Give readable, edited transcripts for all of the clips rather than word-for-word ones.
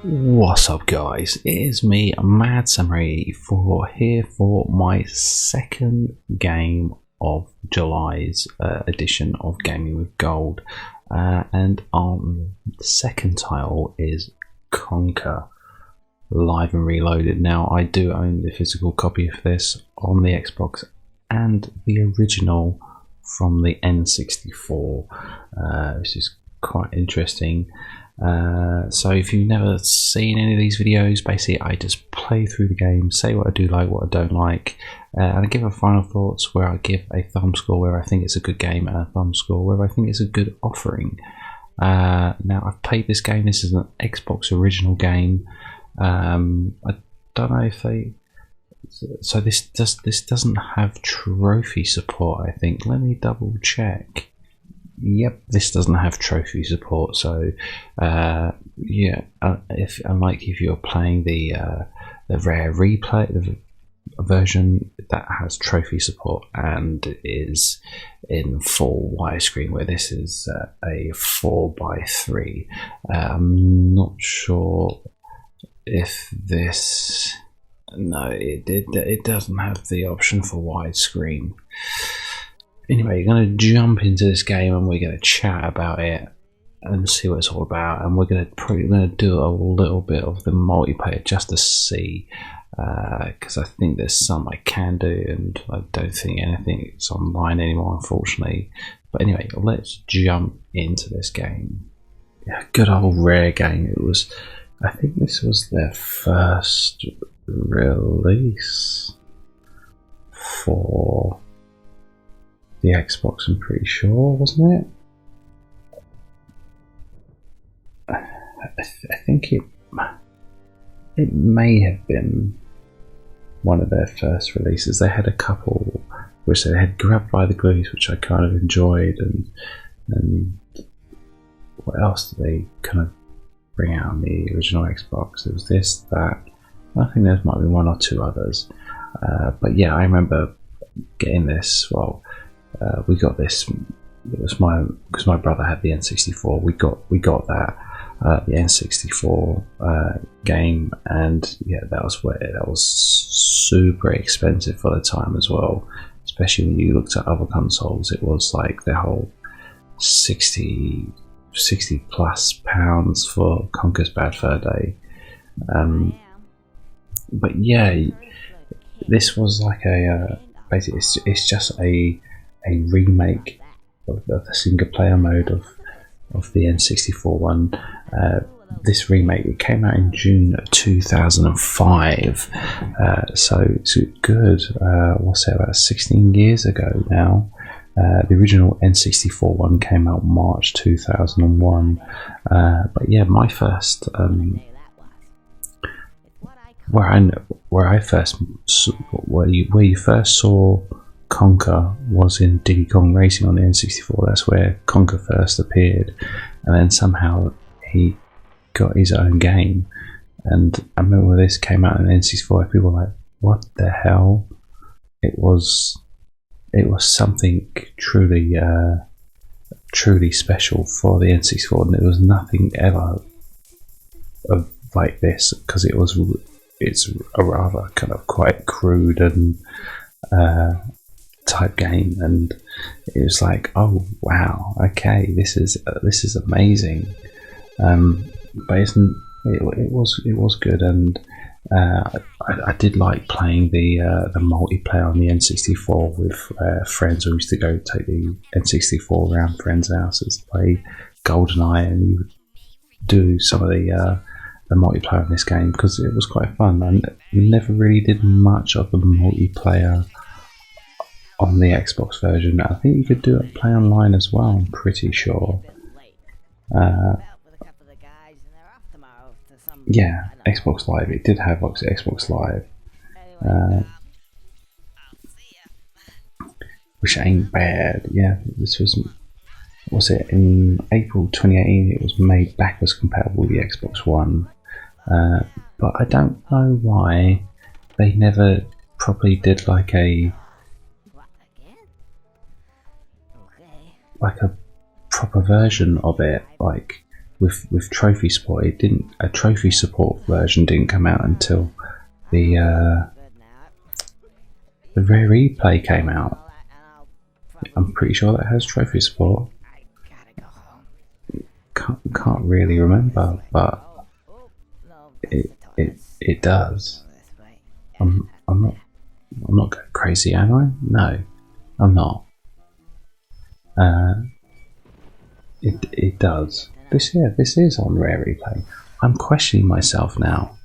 What's up, guys? It is me, Mad Samurai, here for my second game of July's edition of Gaming with Gold, and the second title is Conker, Live and Reloaded. Now, I do own the physical copy of this on the Xbox and the original from the N64, which is quite interesting. So if you've never seen any of these videos, basically I just play through the game, say what I do like, what I don't like, and I give a final thoughts where I give a thumb score where I think it's a good game and a thumb score where I think it's a good offering. Now, I've played this game. This is an Xbox original game. I don't know if they... So this doesn't have trophy support, I think. Let me double check. Yep, this doesn't have trophy support, so unlike if you're playing the rare replay, the version that has trophy support and is in full widescreen, where this is a 4:3. I'm not sure if this. No, it doesn't have the option for widescreen. Anyway, you're going to jump into this game and we're going to chat about it and see what it's all about, and we're going to do a little bit of the multiplayer just to see, because I think there's some I can do and I don't think anything is online anymore, unfortunately. But anyway, let's jump into this game. Yeah, good old Rare game. I think this was their first release for the Xbox, I'm pretty sure, wasn't it? I think it may have been one of their first releases. They had a couple which they had Grabbed by the Glues, which I kind of enjoyed, and what else did they kind of bring out on the original Xbox? It was this, that. I think there might be one or two others, but yeah, I remember getting this. Well, we got this. It was because my brother had the N64. We got that the N64 game, and yeah, that was super expensive for the time as well. Especially when you looked at other consoles, it was like the whole 60 plus pounds for Conker's Bad Fur Day. But yeah, this was like a basically it's just a remake of the single player mode of the N64 one. This remake, it came out in June 2005, so it's good. What's it, about 16 years ago now. The original N64 one came out March 2001. But yeah, my first where you first saw Conker was in Diddy Kong Racing on the N64. That's where Conker first appeared, and then somehow he got his own game. And I remember when this came out on the N64, people were like, "What the hell?" It was something truly special for the N64, and there was nothing ever like this, because it's a rather kind of quite crude and type game, and it was like, oh wow, okay, this is amazing. But it was good, and I did like playing the multiplayer on the N64 with friends. We used to go take the N64 around friends' houses to play GoldenEye, and you would do some of the multiplayer in this game because it was quite fun. I never really did much of the multiplayer on the Xbox version. I think you could do it play online as well, I'm pretty sure. Yeah, Xbox Live. It did have Xbox Live, which ain't bad. Yeah, this was it in April 2018. It was made backwards compatible with the Xbox One, but I don't know why they never properly did like a proper version of it, like with trophy support, it didn't. A trophy support version didn't come out until the Rare Replay came out. I'm pretty sure that has trophy support. Can't really remember, but it does. I'm not going crazy, am I? No, I'm not. It does. This is on Rare Replay. I'm questioning myself now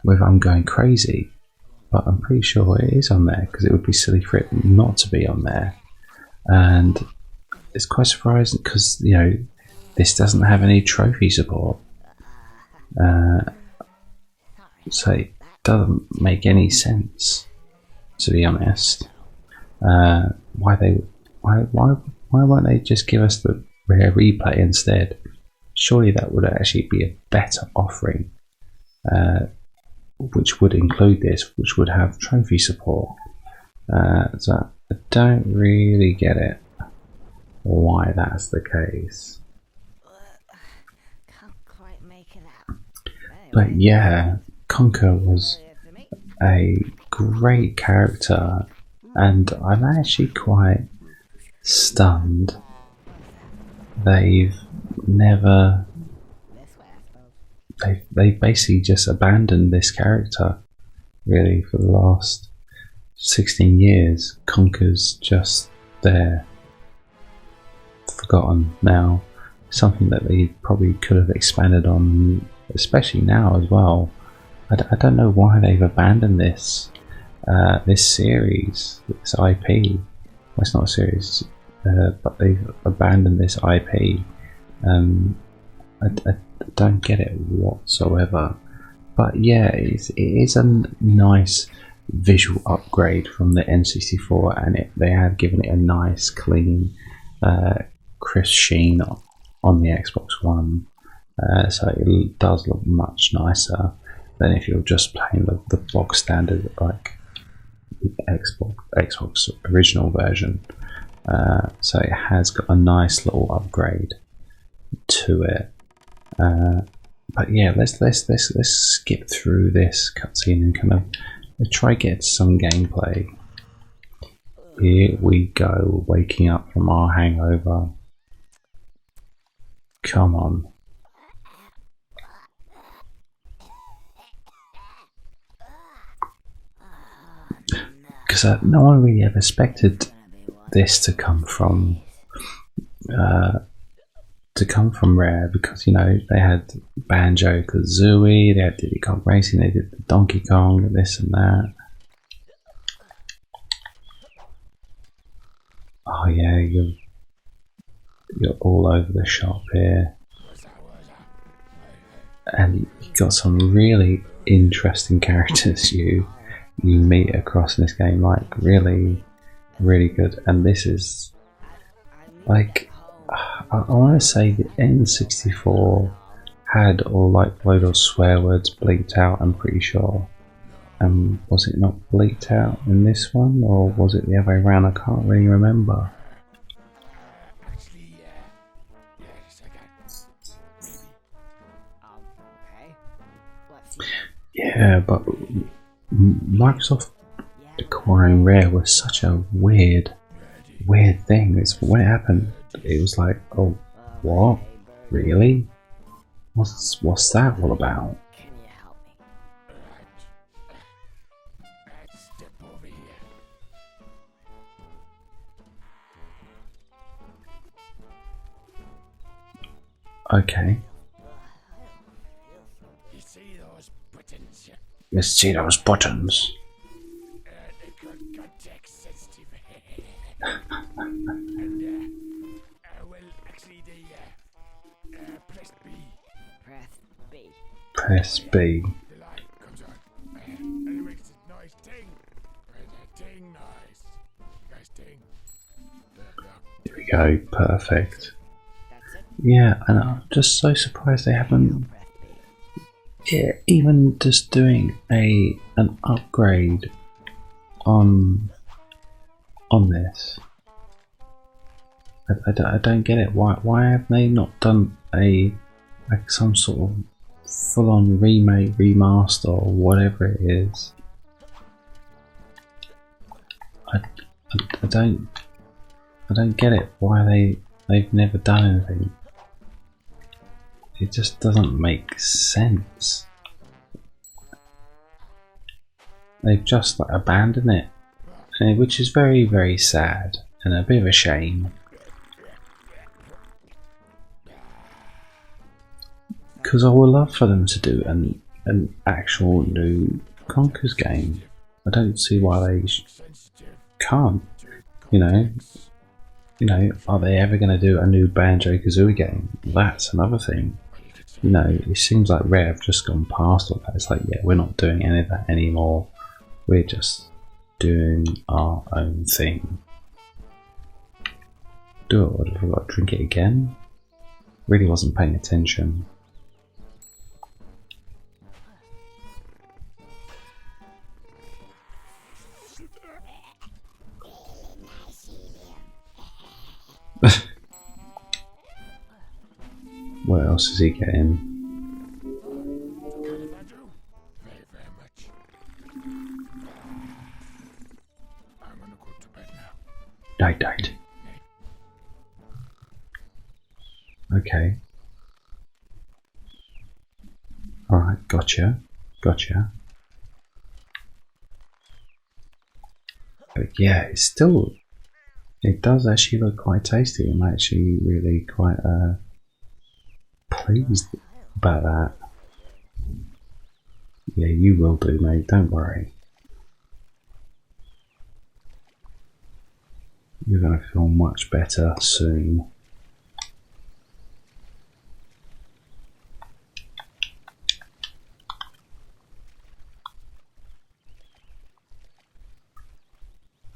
whether I'm going crazy, but I'm pretty sure it is on there because it would be silly for it not to be on there. And it's quite surprising because this doesn't have any trophy support, so it doesn't make any sense, to be honest. Why won't they just give us the Rare Replay instead? Surely that would actually be a better offering, which would include this, which would have trophy support. So I don't really get it why that's the case. But yeah, Conker was a great character, and I'm actually quite stunned they've never they basically just abandoned this character really for the last 16 years. Conker's just there, forgotten now, something that they probably could have expanded on, especially now as well. I don't know why they've abandoned this series, this IP. Well, it's not a series, but they've abandoned this IP. I don't get it whatsoever. But yeah, it is a nice visual upgrade from the N64, and they have given it a nice, clean, crisp sheen on the Xbox One. So it does look much nicer than if you're just playing the box standard, like Xbox original version. So it has got a nice little upgrade to it. But yeah, let's skip through this cutscene and kind of try get some gameplay. Here we go, waking up from our hangover. Come on. Because no one really ever expected this to come from Rare, because they had Banjo-Kazooie, they had Diddy Kong Racing, they did the Donkey Kong, this and that. Oh yeah, you're all over the shop here, and you've got some really interesting characters you meet across in this game, like really good. And this is like, I want to say the N64 had all like load of swear words bleeped out, I'm pretty sure. Was it not bleeped out in this one, or was it the other way around? I can't really remember. Yeah, but Microsoft acquiring Rare was such a weird thing. It's when it happened, it was like, oh, what? Really? What's that all about? Okay. You see those buttons? Press B. There we go, perfect. Yeah, and I'm just so surprised they haven't, even just doing an upgrade on this. I don't get it. Why have they not done a like some sort of full-on remake, remaster, or whatever it is. I don't get it. Why they've never done anything. It just doesn't make sense. They've just like abandoned it, which is very, very sad and a bit of a shame. Because I would love for them to do an actual new Conkers game. I don't see why they can't. You know, are they ever going to do a new Banjo-Kazooie game? That's another thing. You know, it seems like Rare have just gone past all that. It's like, yeah, we're not doing any of that anymore. We're just doing our own thing. Do it, what if I got to drink it again? Really wasn't paying attention. What else is he getting? Night. Okay. Alright, gotcha. But yeah, it does actually look quite tasty. I'm actually really quite pleased about that. Yeah, you will do, mate, don't worry. You're going to feel much better soon.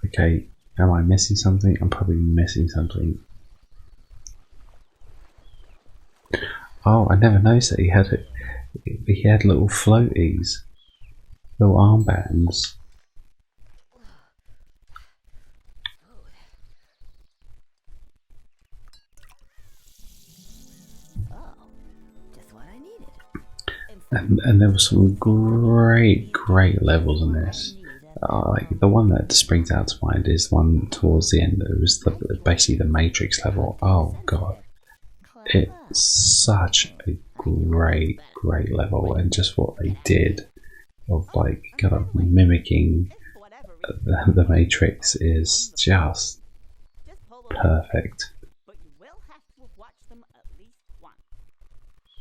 Okay, am I missing something? I'm probably missing something. Oh, I never noticed that he had little floaties, little armbands. And there were some great levels in this. Like the one that springs out to mind is one towards the end. It was basically the Matrix level. Oh god, it's such a great level, and just what they did of like kind of mimicking the Matrix is just perfect.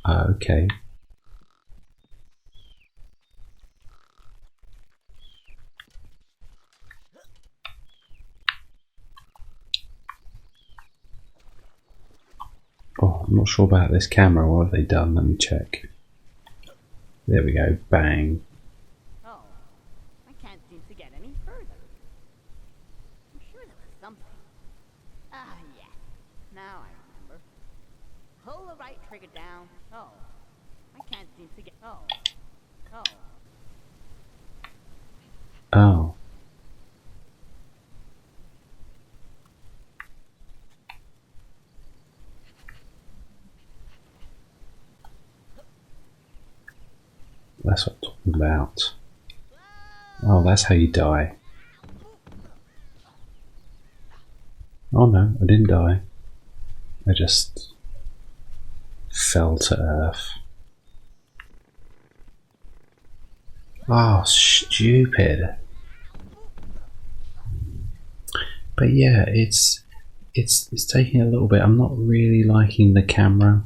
Okay. Oh, I'm not sure about this camera. What have they done? Let me check. There we go. Bang. Oh, I can't seem to get any further. I'm sure there was something. Ah, yes. Now I remember. Pull the right trigger down. Oh, I can't seem to get. Oh. Oh. That's what I'm talking about. Oh, that's how you die. Oh no, I didn't die. I just fell to earth. Oh, stupid. But yeah, it's taking a little bit. I'm not really liking the camera.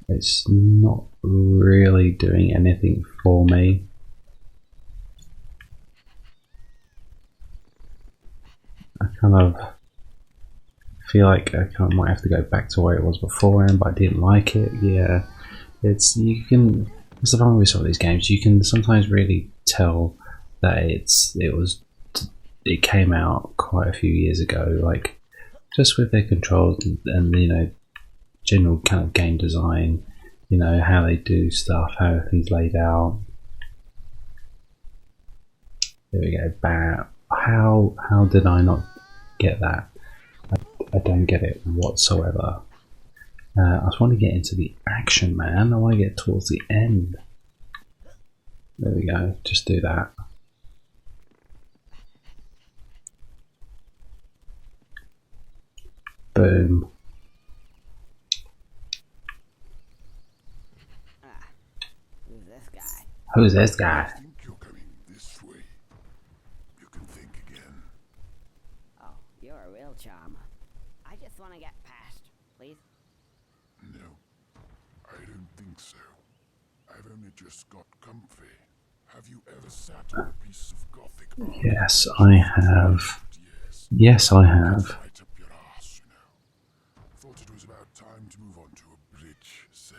It's not really doing anything for me. I kind of feel like I kind of might have to go back to where it was beforehand, but I didn't like it. Yeah, it's the problem with some of these games. You can sometimes really tell that it came out quite a few years ago, like just with their controls and you know, general kind of game design, you know, how they do stuff, how everything's laid out. There we go. Bam. How did I not get that? I don't get it whatsoever. I just want to get into the action, man. I want to get towards the end. There we go. Just do that. Boom. Who's this guy? Who's this guy? I think you're coming this way. You can think again. Oh, you're a real charmer. I just want to get past, please. No, I don't think so. I've only just got comfy. Have you ever sat on a piece of Gothic art? Yes, I have. Yes. Yes, I have. Right up your ass, you know. Thought it was about time to move on to a bridge, say.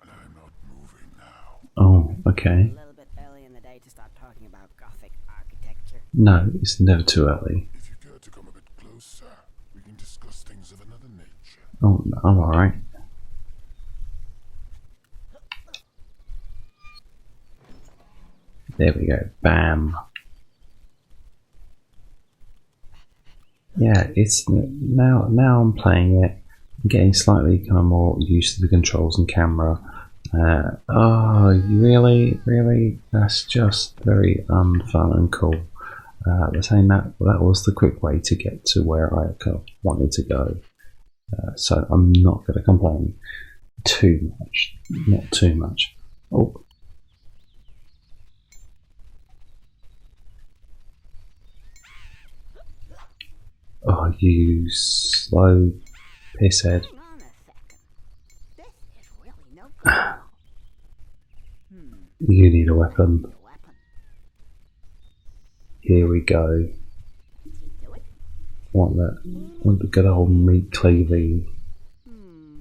And I'm not moving now. Oh, okay. A little bit early in the day to start talking about Gothic architecture. No, it's never too early. If you care to come a bit closer, we can discuss things of another nature. Oh, I'm alright. There we go. Bam. Yeah, it's now I'm playing it. I'm getting slightly kind of more used to the controls and camera. Oh, really? That's just very unfun and cool. They're saying that was the quick way to get to where I kind of wanted to go. So I'm not going to complain too much. Not too much. Oh. Oh, you slow pisshead. Hang on a second. This is really no good. You need a weapon. A weapon. Here we go. Do it? Want the good old meat cleavy.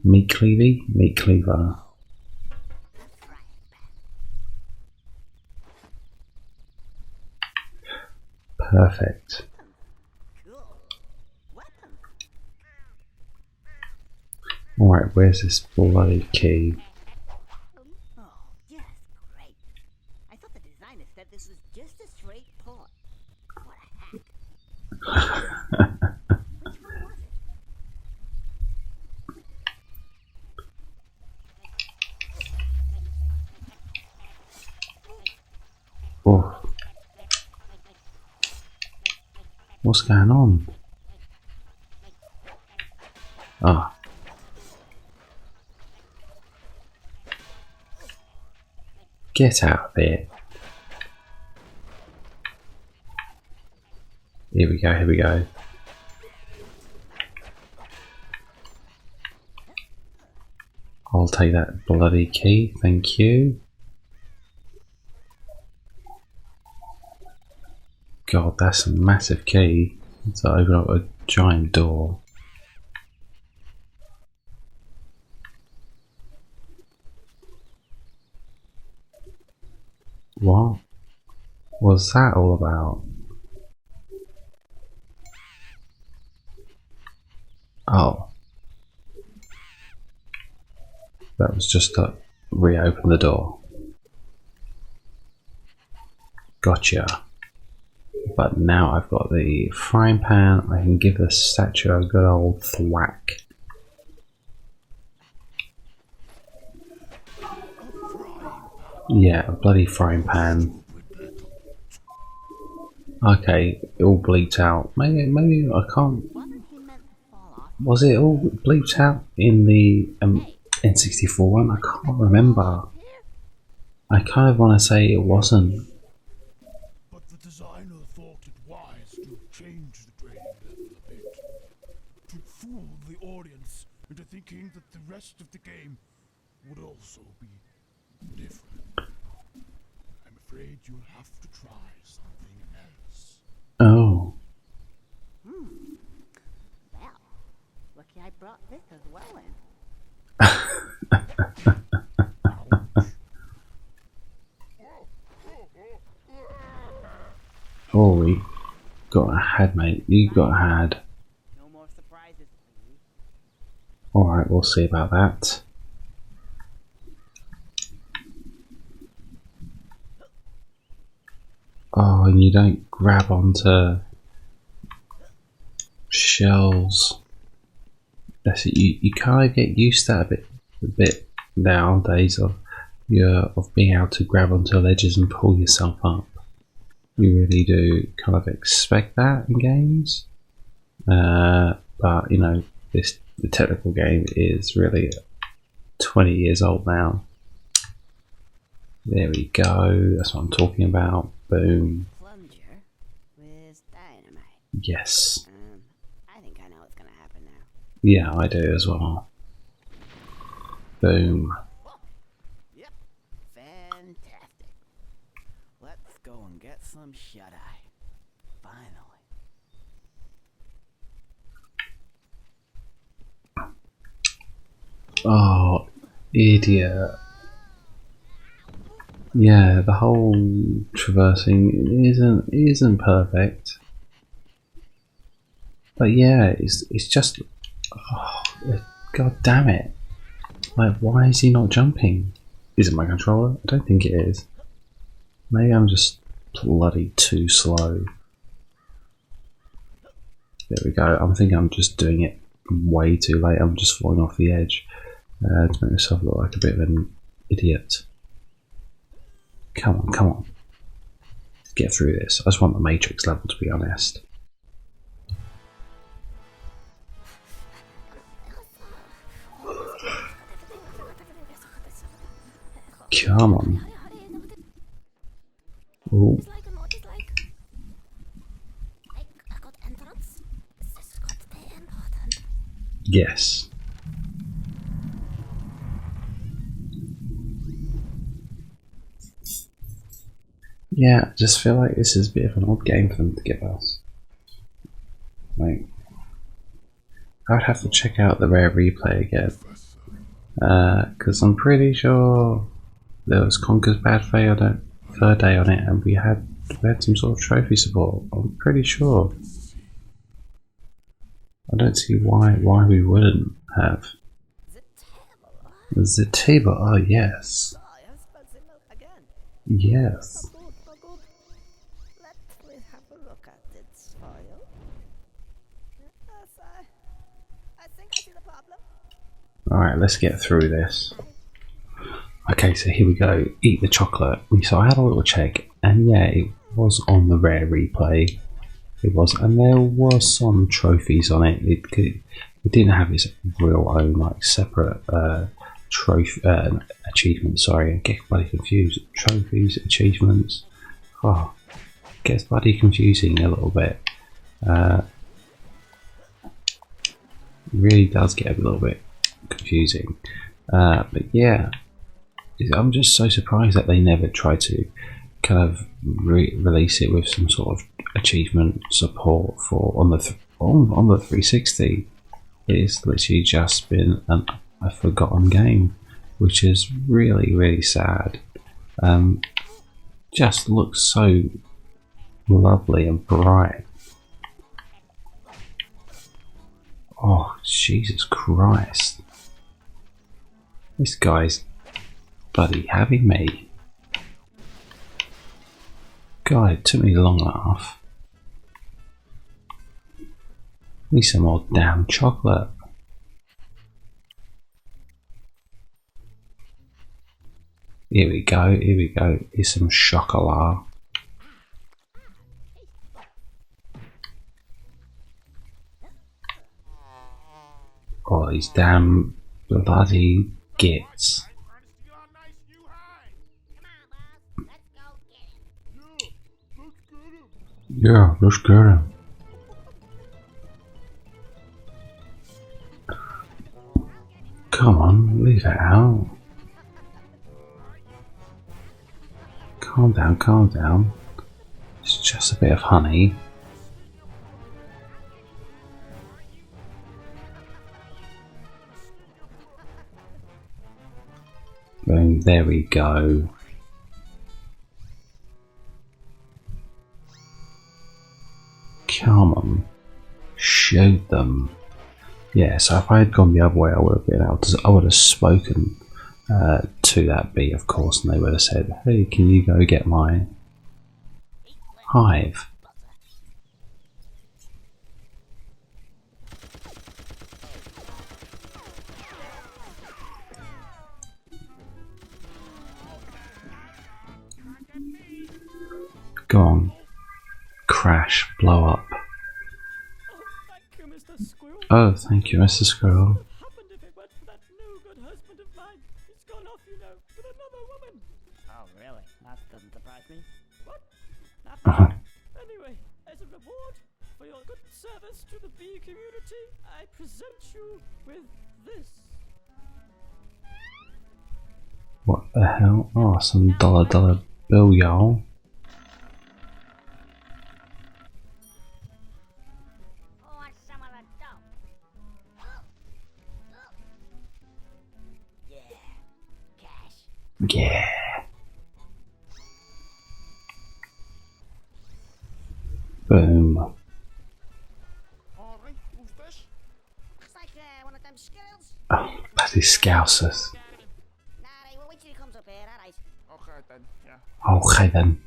Meat cleavy? Meat cleaver. A frying pan. Perfect. Cool. Weapon. Alright, where's this bloody key? Oh, yes, great. I thought the designer said this was just a straight port. What a hack. Which one was it? Oh. What's going on? Ah. Get out of there. Here we go. I'll take that bloody key, thank you. God, that's a massive key to open up a giant door. What was that all about? Oh. That was just to reopen the door. Gotcha. But now I've got the frying pan, I can give the statue a good old thwack. Yeah, a bloody frying pan. Okay, it all bleeped out. Maybe I can't. Wasn't he meant to fall off? Was it all bleeped out in the N64 one? I can't remember. I kind of want to say it wasn't. But the designer thought it wise to change the training level a bit. To fool the audience into thinking that the rest of the game would also be different. I'm afraid you'll have to try something else. Oh. Well, lucky I brought this as well in. Oh, we got a head, mate. You got a head. No more surprises, please. Alright, we'll see about that. Oh, and you don't grab onto shells that's it. You kind of get used to that a bit nowadays of being able to grab onto ledges and pull yourself up. You really do kind of expect that in games, but you know, the technical game is really 20 years old now. There we go. That's what I'm talking about. Boom. Plunger with dynamite. Yes. I think I know what's gonna happen now. Yeah, I do as well. Boom. Yep. Fantastic. Let's go and get some shut-eye. Finally. Oh, idiot. Yeah, the whole traversing isn't perfect. But yeah, it's just, oh, god damn it. Like, why is he not jumping? Is it my controller? I don't think it is. Maybe I'm just bloody too slow. There we go. I think I'm just doing it way too late. I'm just falling off the edge to make myself look like a bit of an idiot. Come on, come on. Get through this. I just want the Matrix level, to be honest. Come on. Ooh. Yes. Yeah, I just feel like this is a bit of an odd game for them to give us. Like, I would have to check out the rare replay again. Because I'm pretty sure there was Conker's bad third day on it, and we had some sort of trophy support. I'm pretty sure. I don't see why we wouldn't have. The table, oh yes. Yes. Let's have a look at this file. Yes, I think I see the problem. Alright, let's get through this. Okay, so here we go. Eat the chocolate. So I had a little check, and yeah, it was on the rare replay. It was, and there was some trophies on it. It didn't have its real own, like, separate trophy achievements. Sorry, I get bloody confused. Trophies, achievements. Oh, it gets bloody confusing a little bit. It really does get a little bit confusing. But yeah, I'm just so surprised that they never tried to kind of release it with some sort of achievement support for on the 360. It's literally just been a forgotten game, which is really sad. Just looks so lovely and bright. Oh, Jesus Christ. This guy's bloody having me. God, it took me long enough. Need some more damn chocolate. Here we go, here we go. Here's some chocolat. Oh, these damn bloody gits. Yeah, let's get him. Come on, leave it out. Calm down, calm down. It's just a bit of honey. Boom, there we go. Come on, shoot them. Yeah, so if I had gone the other way, I would have been able to. I would have spoken to that bee, of course, and they would have said, "Hey, can you go get my hive?" Go on. Crash. Blow up. Thank you, Mr. Squirrel. Oh, thank you, Mr. Squirrel. What happened if it weren't for that no-good husband of mine? He's gone off, you know, with another woman. Oh, really? That doesn't surprise me. What? Nothing. Anyway, as a reward for your good service to the bee community, I present you with this. What the hell? Oh, some dollar bill, y'all. Who wants some of the dough? Yeah. Cash. Yeah. Boom. Alright, who's this? Looks like one of them skills. Oh, bloody Scousers. Nah, we'll wait till he comes up here, alright? Okay then, yeah. Okay then.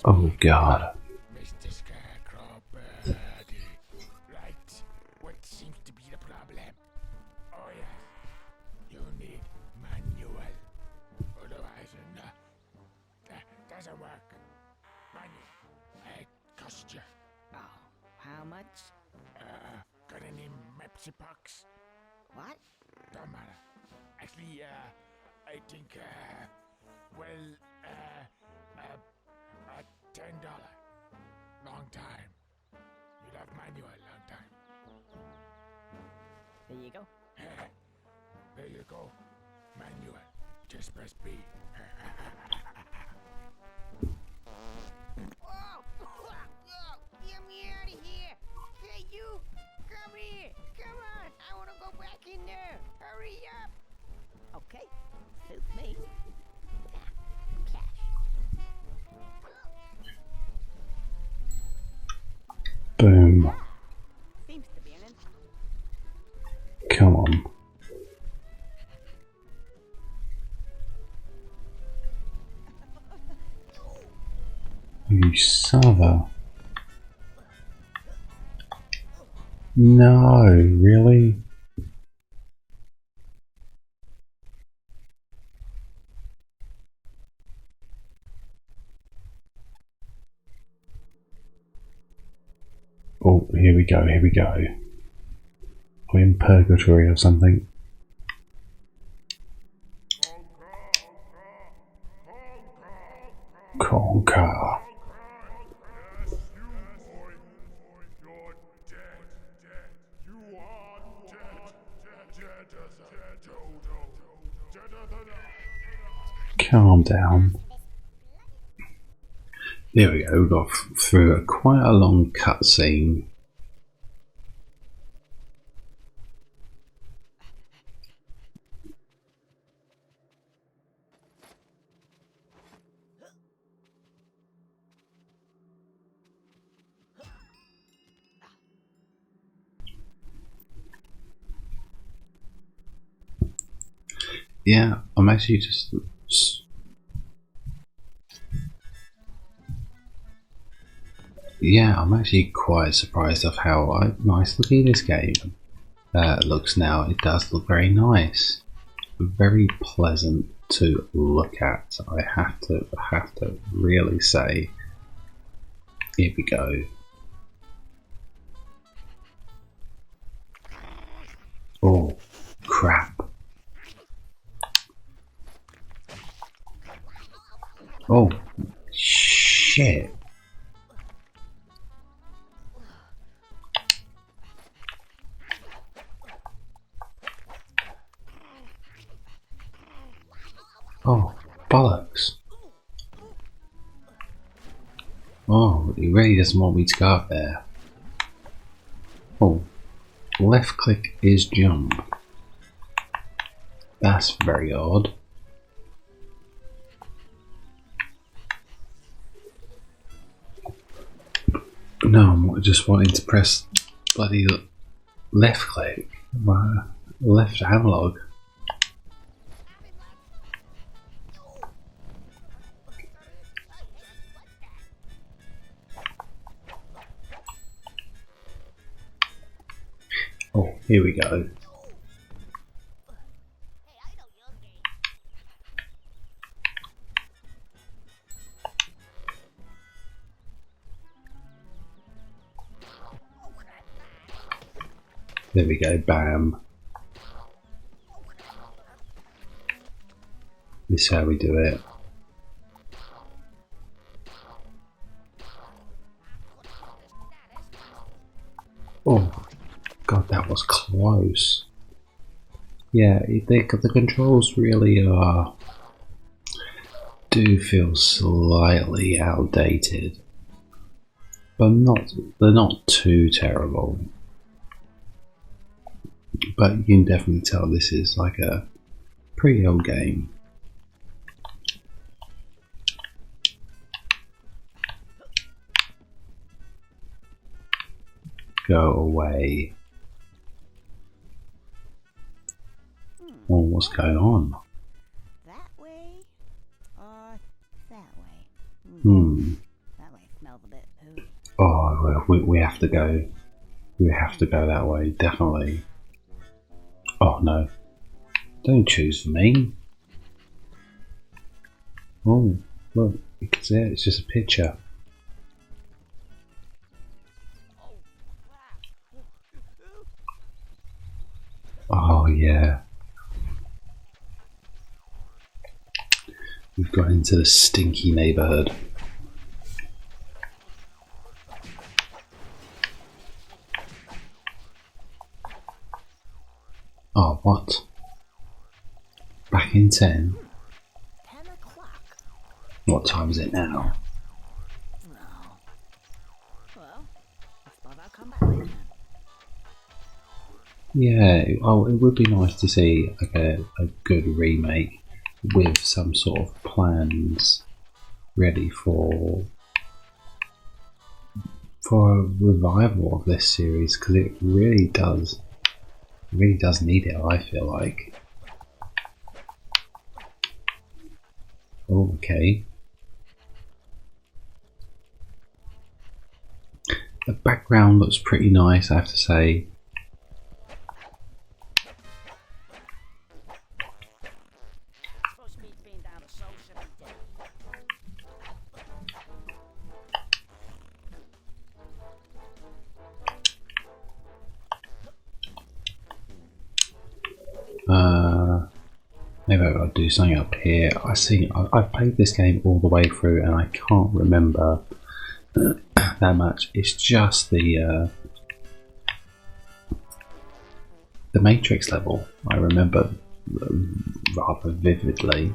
Oh god. Mr. Scarecrow Birdie. Right, what seems to be the problem? Oh yes, you need manual. Otherwise, that doesn't work. Manual, it costs you. Oh, how much? Got any Mepsi Pucks? What? Don't matter. Actually, I think, $10. Long time. You'd have manual long time. There you go. There you go. Manual. Just press B. Whoa! Get me out of here! Hey, you! Come here! Come on! I want to go back in there! Hurry up! Okay, suits me. Cash. Boom. Seems to be an insult. Come on. You son of a... No, really? Oh, here we go, here we go. We're in purgatory or something. Conker. Calm down. There we go, we got through quite a long cutscene. Yeah, I'm actually just... Yeah, I'm actually quite surprised of how nice looking this game looks now. It does look very nice. Very pleasant to look at. I have to really say. Here we go. Oh, crap. Oh, shit. Oh, bollocks. Oh, he really doesn't want me to go up there. Oh, left click is jump. That's very odd. No, I'm just wanting to press bloody left click. Left analog. Oh, here we go. There we go, bam. This is how we do it. Oh, God, that was close. Yeah, the controls really do feel slightly outdated, but they're not too terrible. But you can definitely tell this is like a pretty old game. Go away. Oh, what's going on? That way or that way? That way smells a bit poo. Oh, we have to go. We have to go that way, definitely. Oh no. Don't choose for me. Oh, look, you can see it, it's just a picture. Oh yeah. We've got into the stinky neighbourhood. Oh, what? Back in 10? 10 o'clock. What time is it now? No. Well, I suppose I'll come back later. Yeah, oh, it would be nice to see like a good remake with some sort of plans ready for a revival of this series, because it really does need it, I feel like. Oh, okay. The background looks pretty nice, I have to say. Maybe I'll do something up here. I've played this game all the way through and I can't remember that much. It's just the Matrix level I remember rather vividly.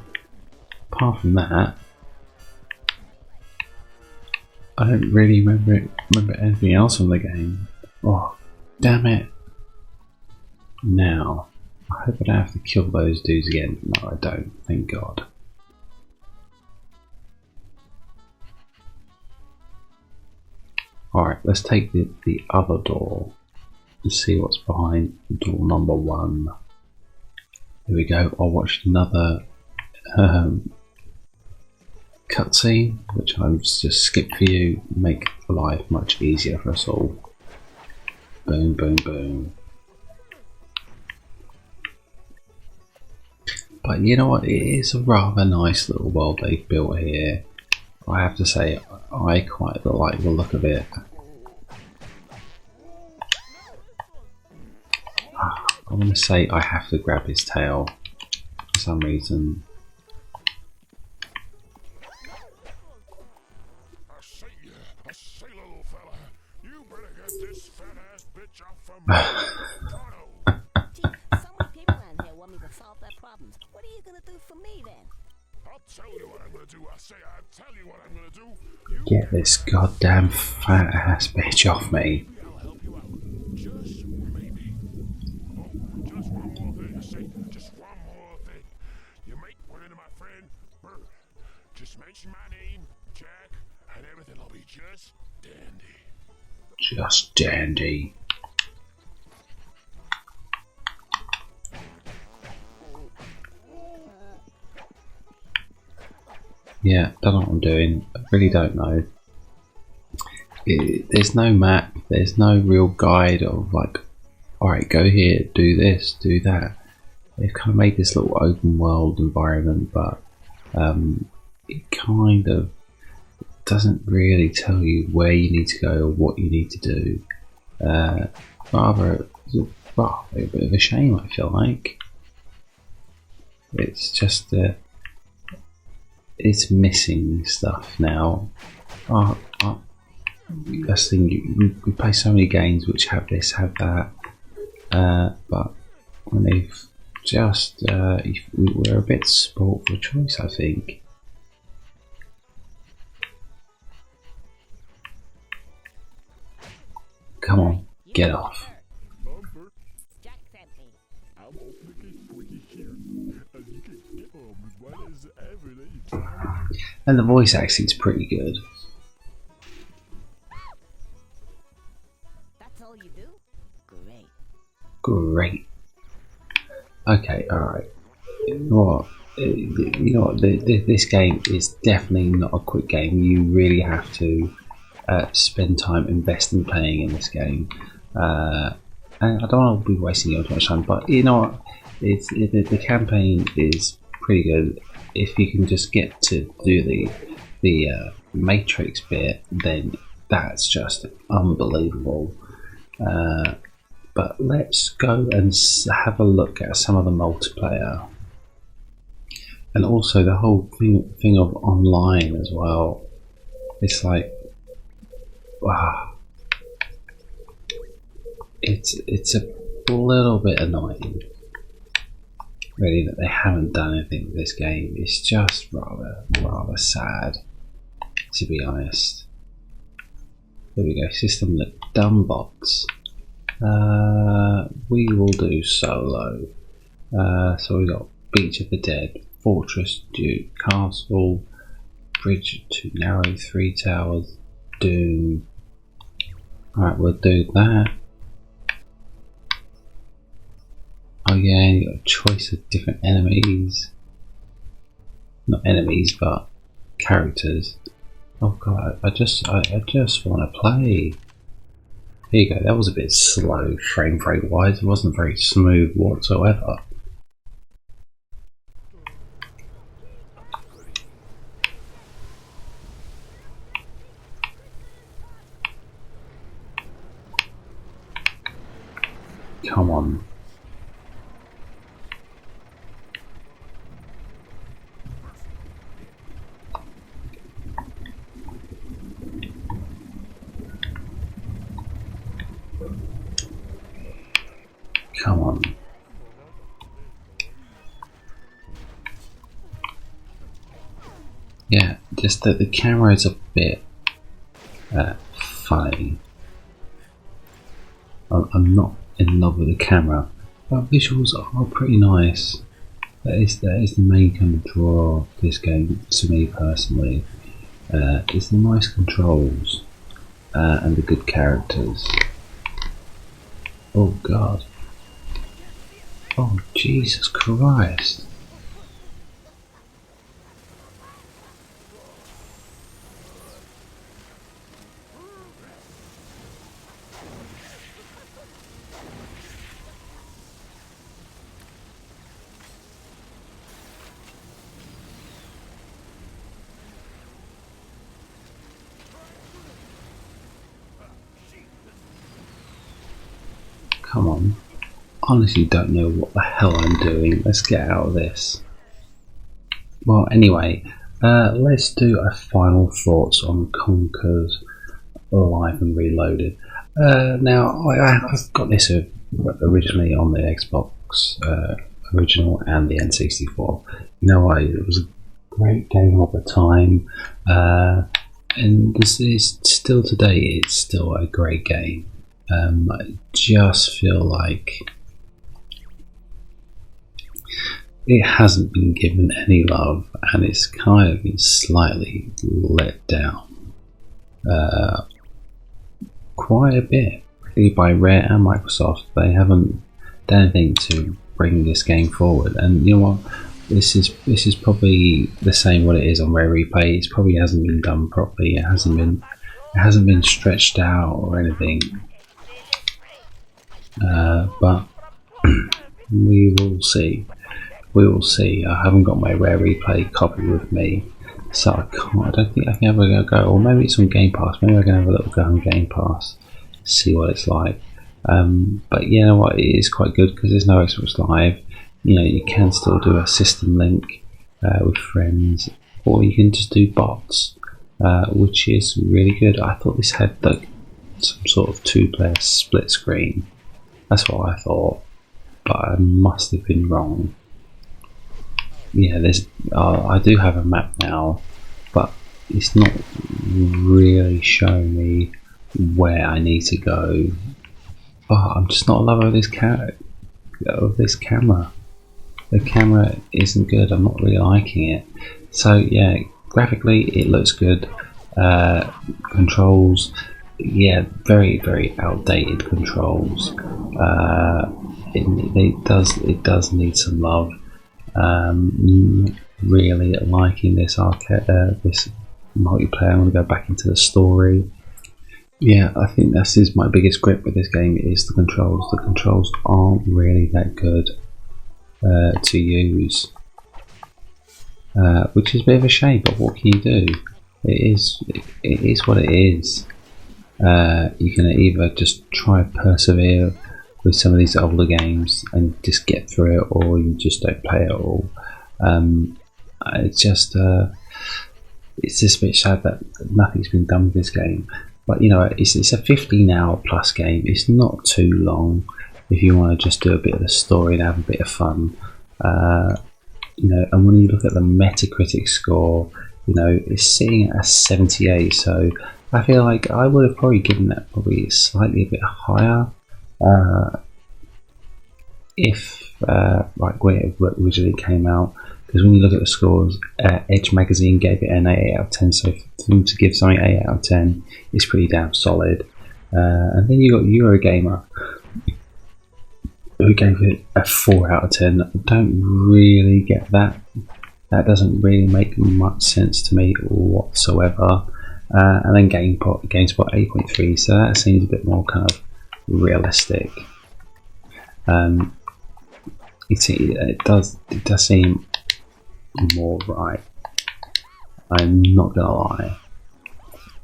Apart from that, I don't really remember anything else from the game. Oh, damn it! Now, I hope I don't have to kill those dudes again. No, I don't. Thank God. Alright, let's take the other door and see what's behind door number 1. Here we go. I watched another cutscene, which I'll just skip for you, make life much easier for us all. Boom, boom, boom. But you know what, it is a rather nice little world they've built here. I have to say, I quite like the look of it. I want to say I have to grab his tail for some reason. I say, little fella, you better get this fat ass bitch off from me. Gee, so many people around here want me to solve their problems. What are you gonna do for me then? I'll tell you what I'm gonna do. I say I'll tell you what I'm gonna do. Get this goddamn fat ass bitch off me. I'll help you out. Just maybe. Oh, just one more thing. I say, just one more thing. You might run into my friend Bird. Just mention my name, Jack, and everything will be just dandy. Just dandy. Yeah, don't know what I'm doing. I really don't know. There's no map. There's no real guide of like, alright, go here, do this, do that. They've kind of made this little open world environment, but it kind of doesn't really tell you where you need to go or what you need to do. Rather well, a bit of a shame. I feel like it's just that it's missing stuff now. That's the thing. We play so many games which have this, have that, but when they've just we're a bit spoilt for choice, I think. Come on, get off. Jack sent me. I'm opening a quickie here, and you can get on with whatever that you tell me. And the voice acting's pretty good. That's all you do? Great. Great. Okay, alright. You know what? This game is definitely not a quick game. You really have to spend time investing playing in this game. And I don't want to be wasting your time, but you know what? The campaign is pretty good. If you can just get to do the Matrix bit, then that's just unbelievable. But let's go and have a look at some of the multiplayer, and also the whole thing of online as well. It's like, wow, it's a little bit annoying, really, that they haven't done anything with this game. It's just rather sad, to be honest. There we go. System look done box. We will do solo. So we got Beach of the Dead, Fortress, Duke, Castle, Bridge to Narrow, Three Towers, Doom. Alright, we'll do that. Oh yeah, you got a choice of different enemies. Not enemies, but characters. Oh god, I just want to play. Here you go, that was a bit slow frame rate wise, it wasn't very smooth whatsoever. Come on. Come on. Yeah, just that the camera is a bit funny. I'm not in love with the camera, but visuals are pretty nice. That is the main kind of draw of this game to me personally. Is the nice controls and the good characters. Oh god. Oh Jesus Christ. Come on. Honestly don't know what the hell I'm doing. Let's get out of this. Well, anyway, let's do a final thoughts on Conker's Live and Reloaded. Now, I've got this originally on the Xbox original and the N64. You know what? It was a great game of the time, and this is still today. It's still a great game. I just feel like it hasn't been given any love, and it's kind of been slightly let down quite a bit, really, by Rare and Microsoft. They haven't done anything to bring this game forward, and you know what? This is probably the same what it is on Rare Replay. It probably hasn't been done properly. It hasn't been stretched out or anything. But we will see. We will see. I haven't got my Rare Replay copy with me, so I don't think I can ever go. Or maybe it's on Game Pass. Maybe I can have a little go on Game Pass, see what it's like. But you know what, it is quite good because there's no Xbox Live. You know, you can still do a system link with friends, or you can just do bots, which is really good. I thought this had like some sort of 2-player split screen. That's what I thought, but I must have been wrong. Yeah, there's. I do have a map now, but it's not really showing me where I need to go. Oh, I'm just not a lover of this camera. The camera isn't good. I'm not really liking it. So yeah, graphically it looks good. Controls, yeah, very outdated controls. It does need some love. Really liking this this multiplayer. I want to go back into the story. Yeah, I think this is my biggest grip with this game is the controls. The controls aren't really that good to use, which is a bit of a shame. But what can you do? It is what it is. You can either just try and persevere with some of these older games and just get through it, or you just don't play it at all. It's just a bit sad that nothing's been done with this game. But you know, it's a 15-hour plus game. It's not too long if you want to just do a bit of the story and have a bit of fun. You know, and when you look at the Metacritic score, you know, it's sitting at a 78. So I feel like I would have probably given that probably slightly a bit higher. If like when it originally came out, because when you look at the scores, Edge magazine gave it an 8 out of 10, so for them to give something 8 out of 10 is pretty damn solid. And then you got Eurogamer, who gave it a 4 out of 10. I don't really get that. That doesn't really make much sense to me whatsoever. And then GameSpot 8.3, so that seems a bit more kind of realistic. It does seem more right. I'm not gonna lie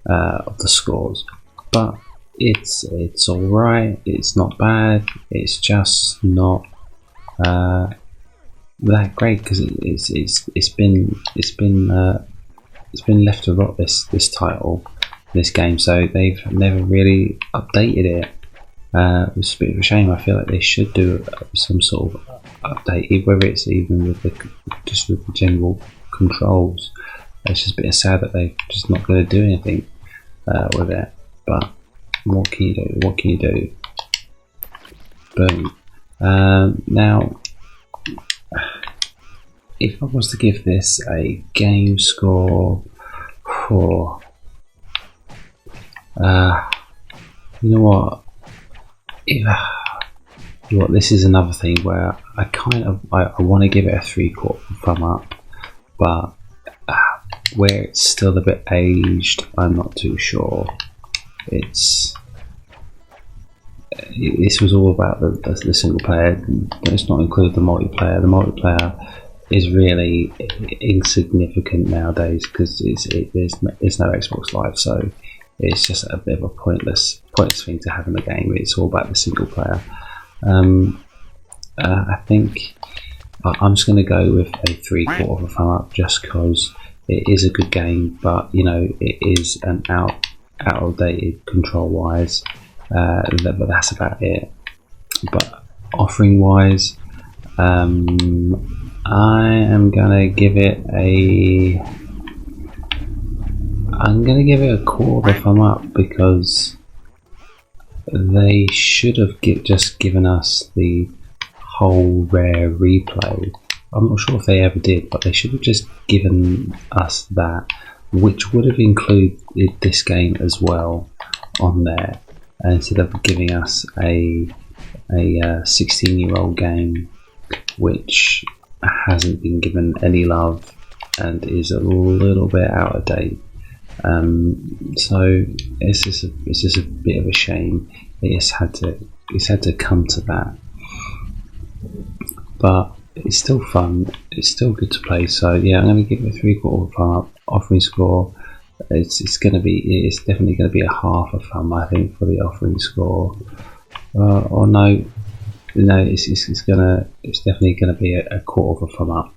of the scores, but it's all right. It's not bad. It's just not that great because it's been left to rot, this title, this game. So they've never really updated it. It's a bit of a shame. I feel like they should do some sort of update, whether it's even with the general controls. It's just a bit sad that they're just not going to do anything with it. But what can you do? What can you do? Boom. Now, if I was to give this a game score, you know what? This is another thing where I want to give it a 3/4 thumb up, but where it's still a bit aged, I'm not too sure. This was all about the single player. Let's not include the multiplayer. The multiplayer is really insignificant nowadays because there's no Xbox Live, so it's just a bit of a pointless thing to have in the game. It's all about the single player. I think I'm just going to go with a 3/4 thumb up just because it is a good game, but you know, it is an outdated control wise, but that's about it. But offering wise, I am gonna give it a 1/4 thumb up because they should have just given us the whole Rare replay. I'm not sure if they ever did, but they should have just given us that, which would have included this game as well on there, instead of giving us a 16-year-old game which hasn't been given any love and is a little bit out of date. So it's just a bit of a shame. It's had to come to that, but it's still fun. It's still good to play. So yeah, I'm going to give it a 3/4 thumb up. Offering score, it's definitely going to be a 1/2 thumb, I think, for the offering score. or no, it's definitely gonna be a quarter of a thumb up.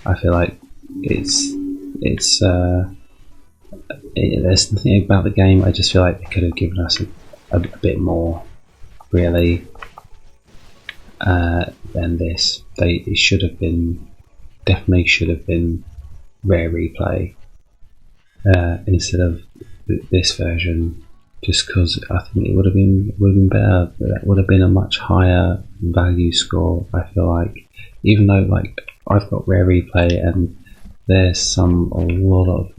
I feel like it's there's nothing about the game. I just feel like they could have given us a bit more, really, than this. It should have been, definitely should have been rare replay instead of this version. Just because I think it would have been better. That would have been a much higher value score. I feel like, even though like I've got rare replay and there's a lot of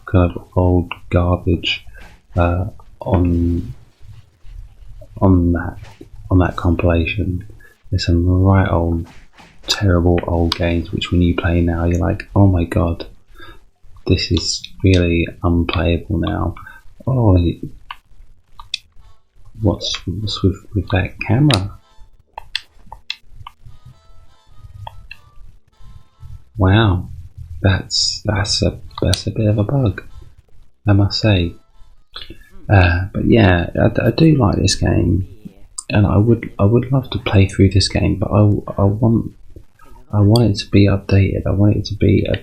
kind of old garbage on that compilation. There's some right old, terrible old games which when you play now you're like, oh my god, this is really unplayable now. Oh, what's with that camera? Wow, that's a bit of a bug, I must say. But yeah, I do like this game, and I would love to play through this game, but I want it to be updated. I want it to be a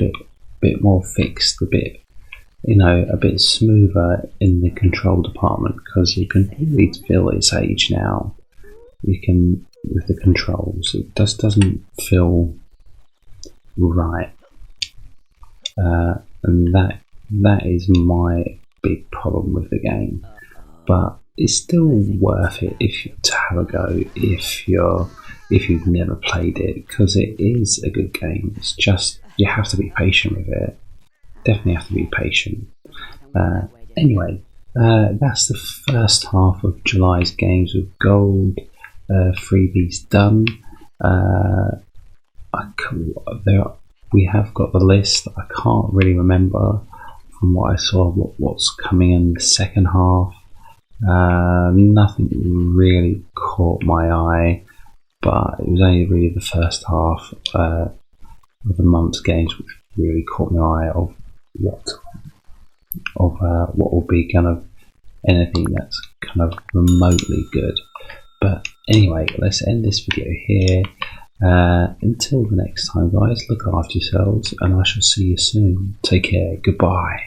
bit more fixed, a bit smoother in the control department, because you can really feel its age now. You can, with the controls, it just doesn't feel right, and that is my big problem with the game. But it's still worth it to have a go if you've never played it, because it is a good game. It's just you have to be patient with it. Definitely have to be patient. Anyway, that's the first half of July's games with gold freebies done. We have got the list. I can't really remember from what I saw what's coming in the second half. Nothing really caught my eye, but it was only really the first half of the month's games which really caught my eye of what will be kind of anything that's kind of remotely good. But anyway, let's end this video here. Until the next time, guys, look after yourselves, and I shall see you soon. Take care. Goodbye.